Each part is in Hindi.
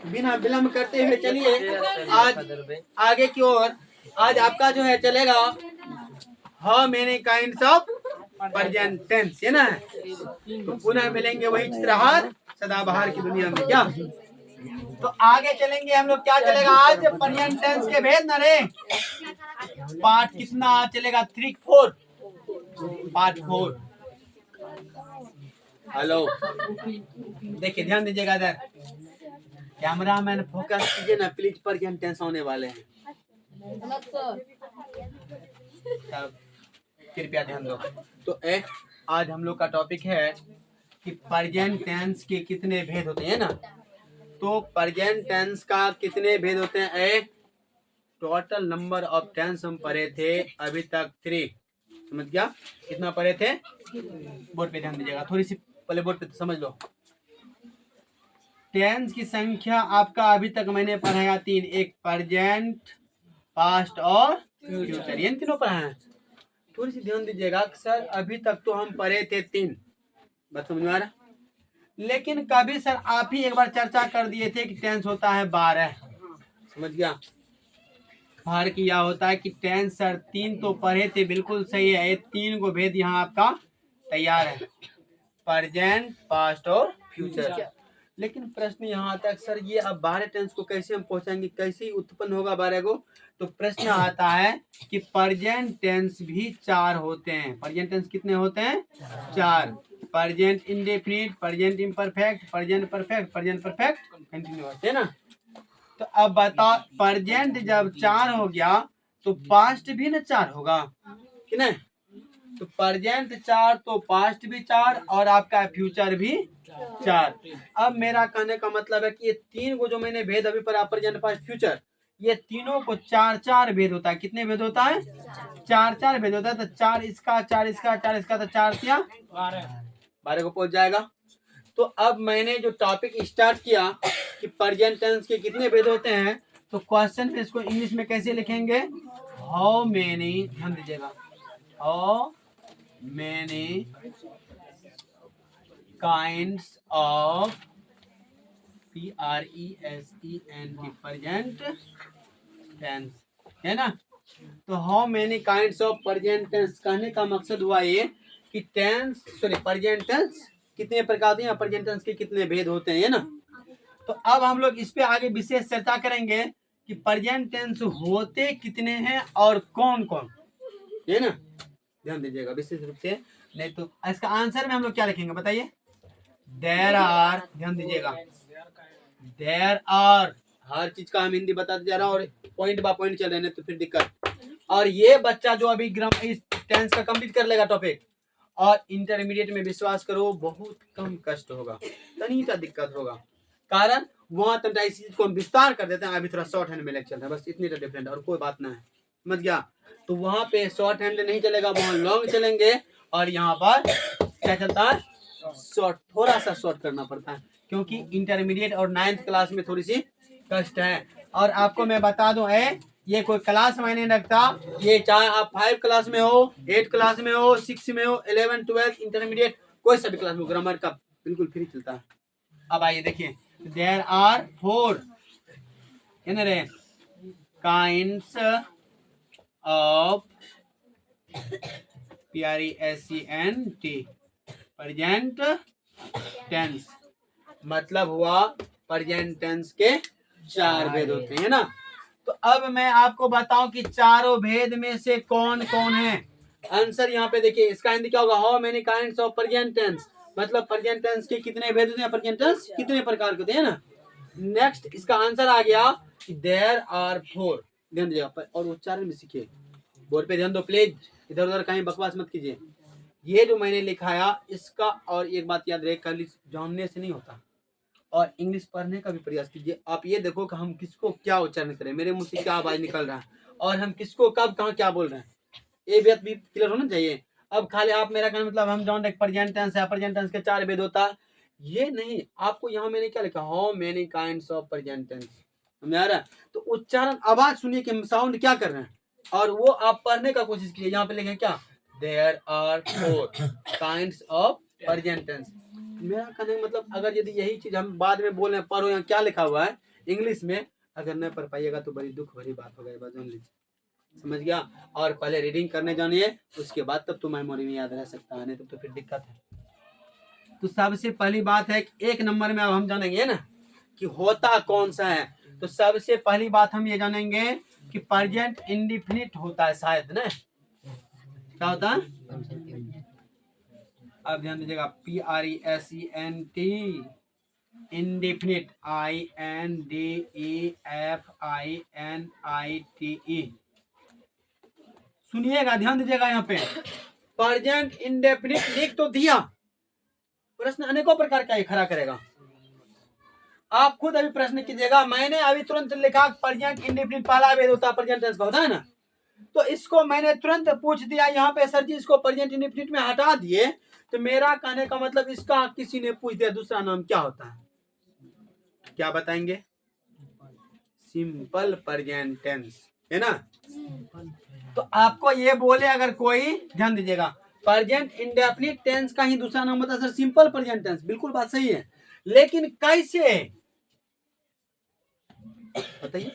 बिना विलम्ब करते हुए चलिए आज आगे की ओर। आज आपका जो है चलेगा how many kinds of present tense, है ना। तो पुनः मिलेंगे वही चित्रहार सदाबहार की दुनिया में क्या। तो आगे चलेंगे हम लोग, क्या चलेगा आज प्रेजेंट टेंस के भेद न रे। पार्ट कितना चलेगा 3 4 पार्ट 4। हेलो देखिए ध्यान दीजिएगा इधर, कैमरा मैन फोकस कीजिए ना प्लीज, प्रेजेंट टेंस होने वाले हैं तब कृपया ध्यान दो। तो आज हम लोग का टॉपिक है कि प्रेजेंट टेंस के कितने भेद होते हैं ना। तो प्रेजेंट टेंस का कितने भेद होते हैं। टोटल नंबर ऑफ टेंस हम पढ़े थे अभी तक 3, समझ गया कितना पढ़े थे। बोर्ड पे ध्यान दीजिएगा, थोड़ी सी पहले बोर्ड पे तो समझ लो। टेंस की संख्या आपका अभी तक मैंने पढ़ाया 3, एक प्रेजेंट, पास्ट और फ्यूचर, ये तीनों पढ़ाए हैं। थोड़ी सी ध्यान दीजिएगा सर, अभी तक तो हम पढ़े थे 3, बात समझ में आ रहा। लेकिन कभी सर आप ही एक बार चर्चा कर दिए थे कि टेंस होता है 12, समझ गया। बाहर किया होता है कि टेंस सर 3 तो पढ़े थे, बिल्कुल सही है। ये 3 को भेद यहाँ आपका तैयार है, प्रेजेंट, पास्ट और फ्यूचर। लेकिन प्रश्न यहाँ आता है सर ये अब 12 टेंस को कैसे हम पहुंचाएंगे, कैसे उत्पन्न होगा 12 को। तो प्रश्न आता है कि प्रेजेंट टेंस भी 4 होते हैं। प्रेजेंट टेंस कितने होते हैं 4। Present indefinite, present imperfect, present perfect, present perfect continuous, है ना। तो अब बताओ प्रेजेंट जब 4 हो गया तो पास्ट भी ना 4 होगा कि नहीं। तो प्रेजेंट 4 तो पास्ट भी 4 और आपका फ्यूचर भी 4। अब मेरा कहने का मतलब है कि ये 3 को जो मैंने भेद अभी पर प्रेजेंट, पास्ट, फ्यूचर, ये तीनों को 4-4 भेद होता है। कितने भेद होता है 4-4 भेद होता है। तो 4 इसका, 4 इसका, 4 इसका, तो 4 या 12 को पहुंच जाएगा। तो अब मैंने जो टॉपिक स्टार्ट किया कि प्रेजेंट टेंस के कितने भेद होते हैं, तो क्वेश्चन में इसको इंग्लिश में कैसे लिखेंगे, हाउ मेनी, ध्यान दीजिएगा, how many kinds of PRESENT present tense, है ना। तो how many kinds of present tense कहने का मकसद हुआ ये कि प्रेजेंट टेंस कितने प्रकार के, प्रेजेंट टेंस के कितने भेद होते हैं, है ना। तो अब हम लोग इस पे आगे विशेष चर्चा करेंगे कि प्रेजेंट टेंस होते कितने हैं और कौन कौन, है ना। ध्यान दीजिएगा विशेष रूप से, नहीं तो इसका आंसर में हम लोग क्या लिखेंगे बताइए। देयर आर, ध्यान दीजिएगा, देयर आर, हर चीज का हम हिंदी बताते जा रहा हूँ और पॉइंट बाय पॉइंट चल रहे हैं तो फिर दिक्कत। और ये बच्चा जो अभी इस टेंस का कंप्लीट कर लेगा टॉपिक, और इंटरमीडिएट में विश्वास करो बहुत कम कष्ट होगा, तनी सा दिक्कत होगा। कारण वहां तक इस चीज को हम विस्तार कर देते हैं, अभी थोड़ा शॉर्ट हैंड में लेक्चर है, बस इतनी तो डिफरेंट और कोई बात ना है, समझ गया। तो वहां पे शॉर्ट हैंड नहीं चलेगा, वहां लॉन्ग चलेंगे। और यहाँ पर क्या चलता है शॉर्ट, थोड़ा सा शॉर्ट करना पड़ता है क्योंकि इंटरमीडिएट और 9th क्लास में थोड़ी सी कष्ट है। और आपको मैं बता दूं ये कोई क्लास मायने रखता, ये चाहे आप 5 क्लास में हो, 8 क्लास में हो, 6 में हो, 11, 12, इंटरमीडिएट, कोई सा भी क्लास में ग्रामर का बिल्कुल फ्री चलता है। अब आइए देखिए, there are 4 kinds of PRESENT present tense, मतलब हुआ प्रेजेंट टेंस के 4 भेद होते हैं ना। तो अब मैं आपको बताऊं कि चारों भेद में से कौन कौन है। आंसर यहाँ पे देखिए, इसका हिंदी क्या होगा, how many kinds of present tense, मतलब प्रेजेंट टेंस के कितने भेद होते हैं, प्रेजेंट टेंस कितने प्रकार के होते हैं ना। नेक्स्ट इसका आंसर आ गया देयर आर 4, ध्यान दीजिएगा और उच्चारण भी सीखिए, बोर्ड पे ध्यान दो प्लीज, इधर उधर कहीं बकवास मत कीजिए। ये जो मैंने लिखाया इसका, और एक बात याद रहे, कल जानने से नहीं होता और इंग्लिश पढ़ने का भी प्रयास कीजिए। आप ये देखो कि हम किसको क्या उच्चारण करें, मेरे मुंह से क्या आवाज निकल रहा है और हम किसको कब कहाँ क्या बोल रहे हैं, ये बात भी क्लियर होना चाहिए। अब खाली आप मेरा कहना मतलब हम जान प्रेजेंट टेंस है, प्रेजेंट टेंस के 4 भेद होता है, ये नहीं। आपको यहाँ मैंने क्या लिखा, how many kinds of present tense, समझ आ रहा है। तो उच्चारण आवाज सुनिए कि साउंड क्या कर रहे हैं और वो आप पढ़ने का कोशिश कीजिए। यहाँ पे लिखे क्या, there are 4 kinds of present tense. मेरा कहने का मतलब अगर यदि यही चीज हम बाद में बोले पढ़ो, यहाँ क्या लिखा हुआ है इंग्लिश में अगर न पढ़ पाइएगा तो बड़ी दुख भरी बात होगा, ये बात जान लीजिए, समझ गया। और पहले रीडिंग करने जानिए, उसके बाद तब तो मेमोरी में याद रह सकता है, नहीं तो फिर दिक्कत है। तो सबसे पहली बात है कि 1 नंबर में अब हम जानेंगे ना कि होता कौन सा है। तो सबसे पहली बात हम ये जानेंगे कि प्रेजेंट इंडेफिनिट होता है शायद ना, क्या होता है? अब ध्यान दीजिएगा, PRESENT इंडेफिनिट, INDEFINITE। सुनिएगा, ध्यान दीजिएगा, यहाँ पे प्रेजेंट इंडेफिनिट लिख तो दिया, प्रश्न अनेकों प्रकार का खड़ा करेगा। आप खुद अभी प्रश्न कीजिएगा, मैंने अभी तुरंत लिखा प्रेजेंट इंडेफिनिट पहला वेद होता है प्रेजेंट टेंस का, होता है ना, तो इसको मैंने तुरंत पूछ दिया यहाँ पे सर जी इसको प्रेजेंट इंडेफिनिट में हटा दिए, तो मेरा कहने का मतलब इसका किसी ने पूछ दिया दूसरा नाम क्या होता है, क्या बताएंगे? सिंपल प्रेजेंट टेंस, है ना। तो आपको ये बोले अगर कोई, ध्यान दीजिएगा, प्रेजेंट इंडेफिनिट टेंस का ही दूसरा नाम होता है सर सिंपल प्रेजेंट टेंस, बिल्कुल बात सही है, लेकिन कैसे बताइए?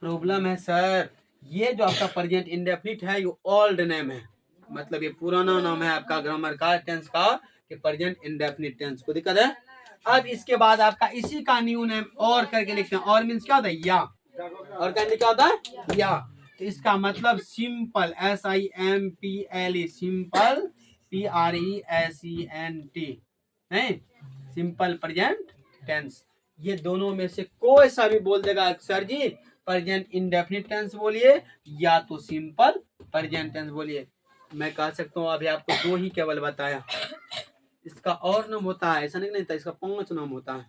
प्रॉब्लम है सर, ये जो आपका प्रेजेंट इंडेफिनिट है ये ओल्ड नेम है, मतलब ये पुराना नाम है आपका ग्रामर का टेंस का कि प्रेजेंट इंडेफिनिट टेंस, को दिक्कत है। अब इसके बाद आपका इसी का न्यू नेम और करके लिखते हैं, और मीन्स क्या होता है? या। और कहने क्या होता है? या। तो इसका मतलब सिंपल, SIMPLE, सिंपल PRESENT है, सिंपल प्रेजेंट टेंस। ये दोनों में से कोई सा भी बोल देगा सर जी प्रेजेंट इंडेफिनिट टेंस बोलिए या तो सिंपल प्रेजेंट टेंस बोलिए, मैं कह सकता हूँ अभी आपको 2 ही केवल बताया, इसका और नाम होता है, ऐसा नहीं था, इसका 5 नाम होता है,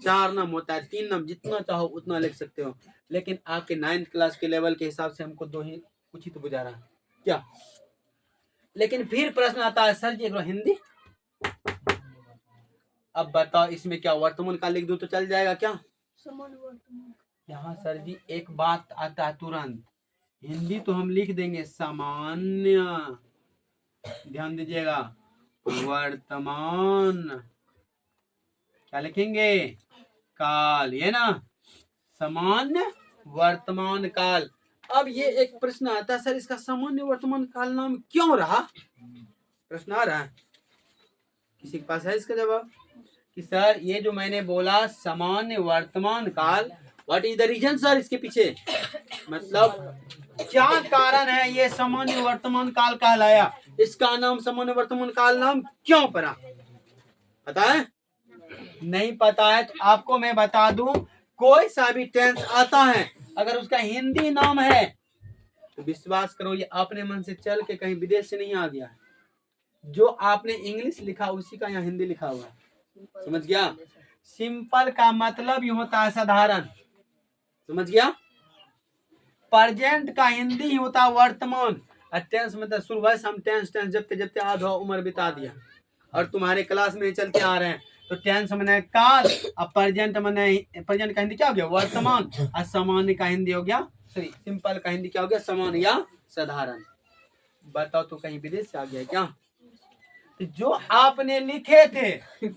4 नाम होता है, 3 नाम, जितना चाहो उतना लिख सकते हो, लेकिन आपके 9th क्लास के लेवल के हिसाब से हमको 2 ही उचित बुझा रहा है क्या। लेकिन फिर प्रश्न आता है सर जी एक हिंदी, अब बताओ इसमें क्या वर्तमान काल लिख दूं तो चल जाएगा क्या? यहाँ सर जी एक बात आता है तुरंत, हिंदी तो हम लिख देंगे सामान्य, ध्यान दीजिएगा, वर्तमान क्या लिखेंगे? काल, ये ना, सामान्य वर्तमान काल। अब ये एक प्रश्न आता है सर इसका सामान्य वर्तमान काल नाम क्यों रहा? प्रश्न आ रहा है, किसी के पास है इसका जवाब? कि सर ये जो मैंने बोला सामान्य वर्तमान काल, what is the reason sir इसके पीछे, मतलब क्या कारण है ये सामान्य वर्तमान काल कहलाया, इसका नाम सामान्य वर्तमान काल नाम क्यों पड़ा? पता है? नहीं पता है तो आपको मैं बता दूं, कोई सा भी टेंस आता है अगर उसका हिंदी नाम है तो विश्वास करो ये अपने मन से चल के कहीं विदेश से नहीं आ गया है, जो आपने इंग्लिश लिखा उसी का यहाँ हिंदी लिखा हुआ है, समझ गया। सिंपल का मतलब ही होता है साधारण, समझ गया। प्रेजेंट का हिंदी ही होता है वर्तमान, और टेंस मतलब सुबह से हम टेंस जबते जबते आधा उम्र बिता दिया और तुम्हारे क्लास में चलते आ रहे हैं, तो टेंस मैंने काल और प्रेजेंट मैंने, प्रेजेंट का हिंदी क्या हो गया? वर्तमान, और सामान्य का हिंदी हो गया, सॉरी सिंपल का हिंदी क्या हो गया? सामान्य या साधारण। बताओ तो कहीं विदेश से आ गया क्या? जो आपने लिखे थे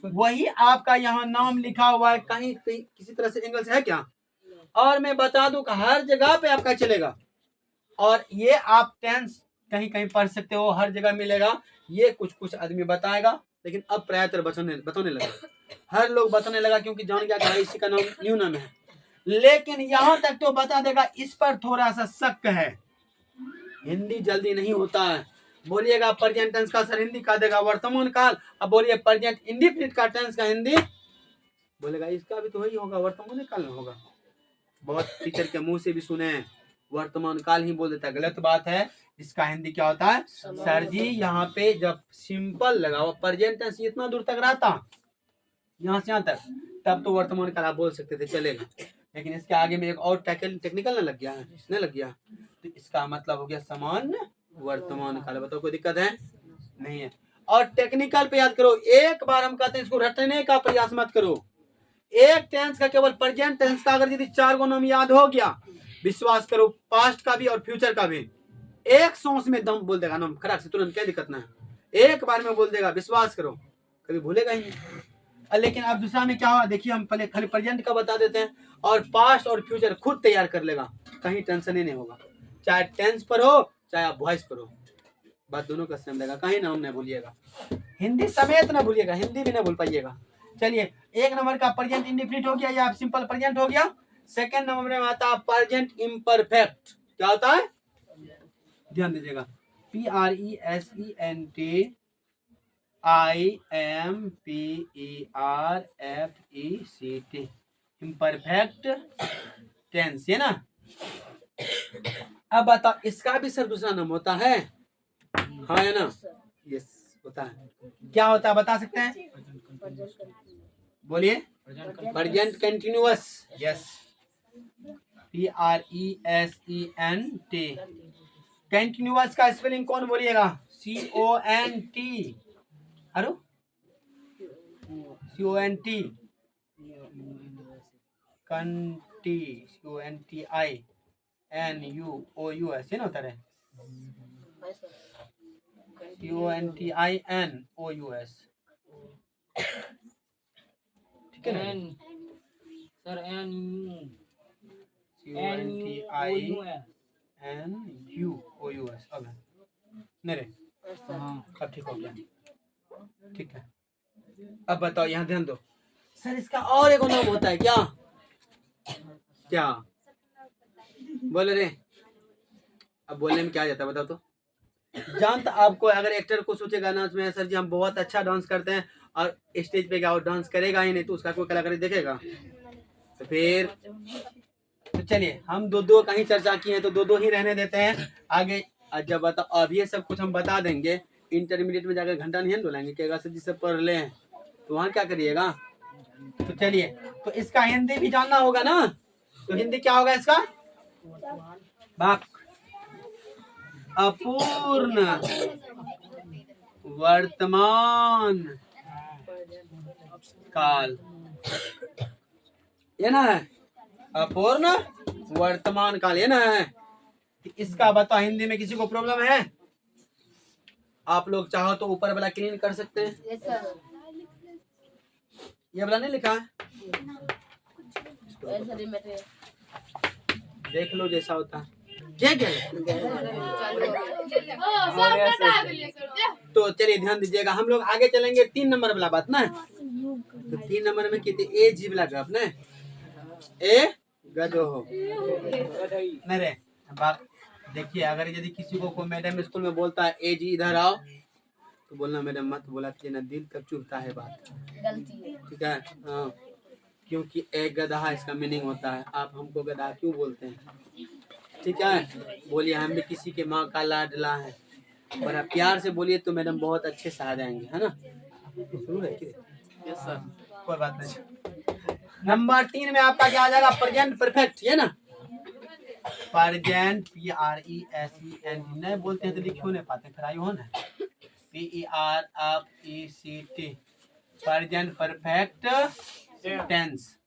वही आपका यहाँ नाम लिखा हुआ है, कहीं किसी तरह से एंगल से है क्या? और मैं बता दूं कि हर जगह पे आपका चलेगा, और ये आप टेंस कहीं कहीं पढ़ सकते हो, हर जगह मिलेगा, ये कुछ कुछ आदमी बताएगा, लेकिन अब प्रायतर बताने लगा, हर लोग बताने लगा क्योंकि जान गया कि इसी का नाम न्यू नाम है, लेकिन यहाँ तक तो बता देगा, इस पर थोड़ा सा शक है, हिंदी जल्दी नहीं होता है। बोलिएगा प्रेजेंट टेंस का सर हिंदी का देगा वर्तमान काल, अब बोलिए प्रेजेंट इंडेफिनिट का टेंस का हिंदी, बोलेगा इसका भी तो वही होगा, वर्तमान काल में होगा। बहुत टीचर के मुंह से भी सुने वर्तमान काल ही बोल देता है, गलत बात है, इसका हिंदी क्या होता है? सर जी यहाँ पे जब सिंपल लगा हुआ प्रेजेंट टेंस इतना दूर तक रहता, यहाँ से यहाँ तक, तब तो वर्तमान काल आप बोल सकते थे, चलेगा, लेकिन इसके आगे में एक और टेक्निकल न लग गया है, नहीं लग गया, तो इसका मतलब हो गया सामान्य वर्तमान काल। बताओ कोई दिक्कत है? नहीं है। और टेक्निकल पे याद करो, एक बार हम कहते हैं इसको रटने का प्रयास मत करो, एक टेंस का केवल प्रेजेंट टेंस का अगर यदि 4 गो नाम याद हो गया, विश्वास करो पास्ट का भी और फ्यूचर का भी एक सांस में दम बोल देगा नाम, खराब से तुरंत, क्या दिक्कत ना है, एक बार में बोल देगा, विश्वास करो, कभी भूलेगा ही नहीं। लेकिन अब दूसरा में क्या हुआ देखिए, हम पहले खाली प्रेजेंट का बता देते हैं और पास्ट और फ्यूचर खुद तैयार कर लेगा, कहीं टेंशन ही नहीं होगा, चाहे टेंस पर हो चाहे आप वॉइस पर हो, बात दोनों का सेम रहेगा, कहीं नाम नहीं भूलिएगा, हिंदी समेत ना भूलिएगा, हिंदी भी ना भूल पाइएगा। चलिए, एक नंबर का प्रेजेंट इंडेफिनिट हो गया या सिंपल प्रेजेंट हो गया। सेकंड नंबर में आता है प्रेजेंट इम्परफेक्ट। क्या होता है, ध्यान दीजिएगा, PRESENT IMPERFECT, इम्परफेक्ट टेंस, है ना। अब बताओ, इसका भी सर दूसरा नाम होता है, हाँ है ना, यस होता है। क्या होता है बता सकते हैं, बोलिए। Present continuous, yes, PRESENT। Continuous का स्पेलिंग कौन बोलिएगा, CONT, अरे CONT, कंटी, CONTINUOUS, है ना, होता है CONTINOUS, ठीक है ना सर, CONTINUOUS, अब नहीं रे, अब ठीक हो गया, ठीक है। अब बताओ, यहाँ ध्यान दो सर, इसका और एक नाम होता है क्या, क्या बोले रे, अब बोलने में क्या जाता है बताओ तो। जानता आपको, अगर एक्टर को सोचेगा ना उसमें सर जी हम बहुत अच्छा डांस करते हैं और स्टेज पे क्या वो डांस करेगा ही नहीं, तो उसका कोई कलाकारी देखेगा, तो फिर तो चलिए, हम दो दो का ही चर्चा किए हैं तो दो दो ही रहने देते हैं आगे। जब बताओ, अब ये सब कुछ हम बता देंगे, इंटरमीडिएट में जाकर घंटा नहीं बोलेंगे कि अगर सर जी से पढ़ ले तो वहाँ क्या करिएगा। तो चलिए, तो इसका हिंदी भी जानना होगा ना, तो हिंदी क्या होगा इसका, बाप, अपूर्ण वर्तमान काल, ये ना है, अपूर्ण वर्तमान काल, ये ना है। इसका बताओ हिंदी में किसी को प्रॉब्लम है, आप लोग चाहो तो ऊपर वाला क्लीन कर सकते हैं, ये वाला नहीं लिखा है, देख लो जैसा होता है, ठीक है। तो चलिए ध्यान दीजिएगा, हम लोग आगे चलेंगे 3 नंबर वाला बात ना, तो 3 नंबर में कितने ए जीव लगा अपने, ए गधो हो नहीं रे बात। देखिए, अगर यदि किसी को मैडम स्कूल में बोलता है ए जी इधर आओ, तो बोलना मैडम मत बोला, ना दिल तक चुभता है बात, ठीक है, हाँ, क्योंकि एक गधा इसका मीनिंग होता है, आप हमको गधा क्यों बोलते हैं, ठीक है। बोलिए हम भी किसी के माँ का लाडला है, बड़ा प्यार से बोलिए तो मैडम बहुत अच्छे से आ जाएंगे, है ना। यस सर, कोई बात नहीं। नंबर 3 में आपका क्या आ जाएगा, प्रेजेंट परफेक्ट, है ना, प्रेजेंट PRESENT नहीं बोलते हैं तो लिख क्यों नहीं पाते, फिर आयु हो ना, PERFECT, present perfect tense.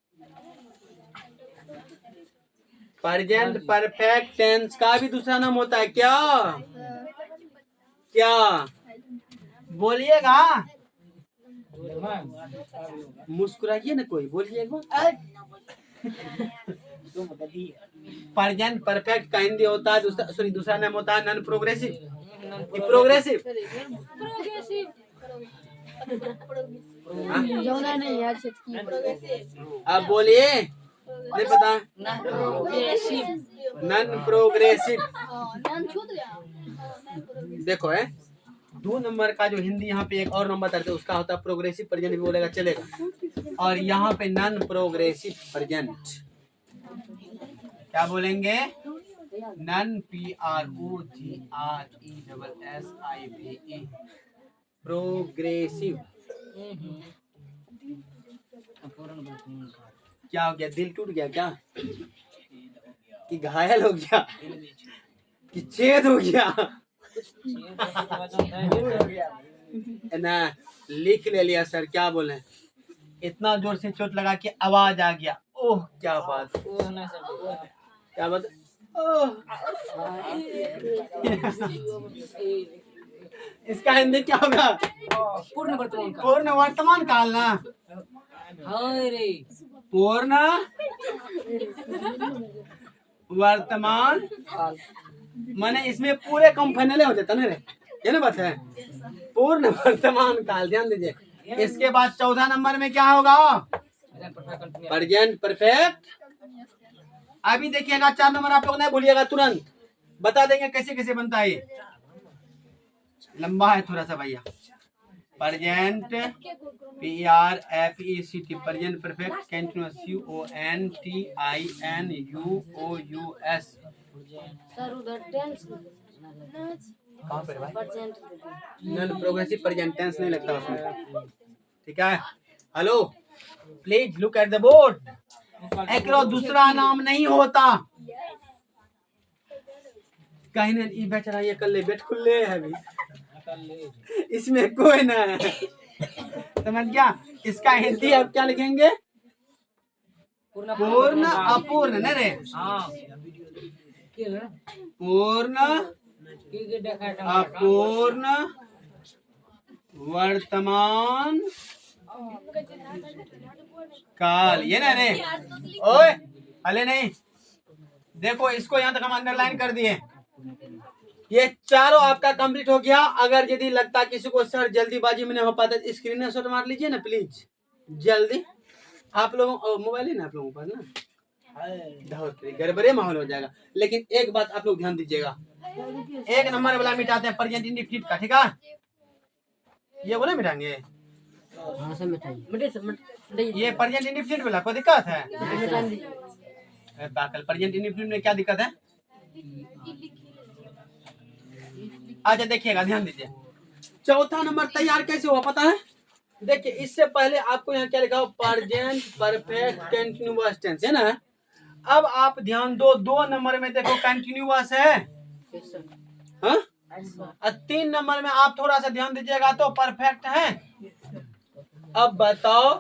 Present perfect tense का भी दूसरा नाम होता है क्या, क्या बोलिएगा, मुस्कुराइए ना कोई, बोलिए एक बार। प्रेजेंट परफेक्ट का हिंदी होता है दूसरा नाम होता है नॉन प्रोग्रेसिव, प्रोग्रेसिव, अब बोलिए, नहीं पता, नॉन प्रोग्रेसिव, देखो है 2 नंबर का जो हिंदी यहाँ पे एक और नंबर करते हैं उसका होता है प्रोग्रेसिव प्रेजेंट, भी बोलेगा चलेगा, और यहाँ पे नॉन प्रोग्रेसिव प्रेजेंट क्या बोलेंगे, नॉन PROGRESSIVE, प्रोग्रेसिव। क्या हो गया, दिल टूट गया क्या, कि घायल हो गया, कि छेद हो गया ना, लिख ले लिया सर, क्या बोले, इतना जोर से चोट लगा कि आवाज आ गया, ओह क्या बात, क्या बात, ओह इसका हिंदी क्या होगा? पूर्ण वर्तमान काल। पूर्ण वर्तमान काल ना। हाय रे। पूर्ण वर्तमान काल। माने इसमें पूरे काम फाइनल हो जाता ना रे, ये ना बात है। पूर्ण वर्तमान काल, ध्यान दीजिए। इसके बाद 14 नंबर में क्या होगा? Present perfect. अभी देखिएगा 4 नंबर आप लोग नहीं भूलिएगा, तुरंत बता देंगे कैसे कैसे बनता है। ये लंबा है थोड़ा सा भैया। Present PRFECT present perfect continuous CONTINUOUS। Sir उधर टेंस कहाँ पर भाई? Percent non progressive present tense नहीं लगता उसमें, ठीक है। Hello, please look at the board. एक दूसरा नाम नहीं होता। कहीं ना ई बेचारा ये कल बेट खुले है अभी, इसमें कोई ना है, समझ गया। इसका हिंदी अब क्या लिखेंगे? पूर्ण अपूर्ण न रे, पूर्ण अपूर्ण वर्तमान काल, ये ना रे। ओए हले नहीं, देखो इसको यहाँ तक हम अंडरलाइन कर दिए। ये चारों आपका कंप्लीट हो गया। अगर यदि लगता किसी को सर जल्दीबाजी में नहीं हो पाता तो स्क्रीन शॉट मार लीजिए ना प्लीज, जल्दी। आप लोगों मोबाइल है ना आप लोगों के पास ना, गड़बड़े माहौल हो जाएगा। लेकिन एक बात आप लोग ध्यान दीजिएगा, 1 नंबर वाला मिटाते हैं प्रेजेंट इंडेफिनिट का, ठीक है। ये बोले मिटाएंगे, ये प्रेजेंट इंडेफिनिट वाला कोई दिक्कत है? पागल, प्रेजेंट इंडेफिनिट में क्या दिक्कत है? अच्छा देखिएगा, ध्यान दीजिए। चौथा नंबर तैयार कैसे हुआ पता है? देखिए इससे पहले आपको यहाँ क्या लिखा हो? प्रेजेंट परफेक्ट कंटीन्यूअस टेंस, है ना। अब आप ध्यान दो, 2 नंबर में देखो कंटीन्यूअस है, हाँ? और 3 नंबर में आप थोड़ा सा ध्यान दीजिएगा तो परफेक्ट है। अब बताओ,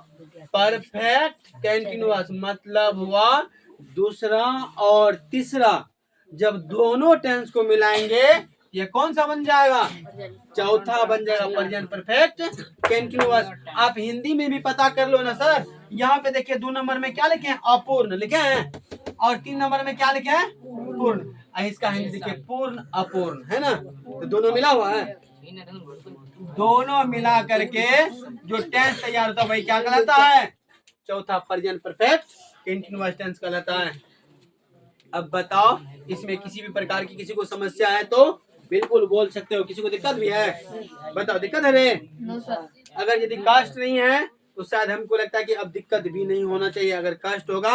परफेक्ट कंटीन्यूअस मतलब हुआ दूसरा और तीसरा, जब दोनों टेंस को मिलाएंगे ये कौन सा बन जाएगा? चौथा बन जाएगा, प्रेजेंट परफेक्ट कंटीन्यूअस। आप हिंदी में भी पता कर लो ना सर। यहाँ पे देखिए 2 नंबर में क्या लिखे हैं? अपूर्ण लिखे हैं, और 3 नंबर में क्या लिखे हैं? पूर्ण। इसका हिंदी देखिए पूर्ण अपूर्ण, है ना। तो दोनों मिला हुआ है, दोनों मिला करके जो टेंस तैयार होता है वही क्या कहलाता है? चौथा प्रेजेंट परफेक्ट कंटीन्यूअस टेंस कहलाता है। अब बताओ, इसमें किसी भी प्रकार की किसी को समस्या है तो बिल्कुल बोल सकते हो। किसी को दिक्कत भी है? बताओ, दिक्कत है रे? अगर यदि कास्ट नहीं है तो शायद हमको लगता है कि अब दिक्कत भी नहीं होना चाहिए। अगर कास्ट होगा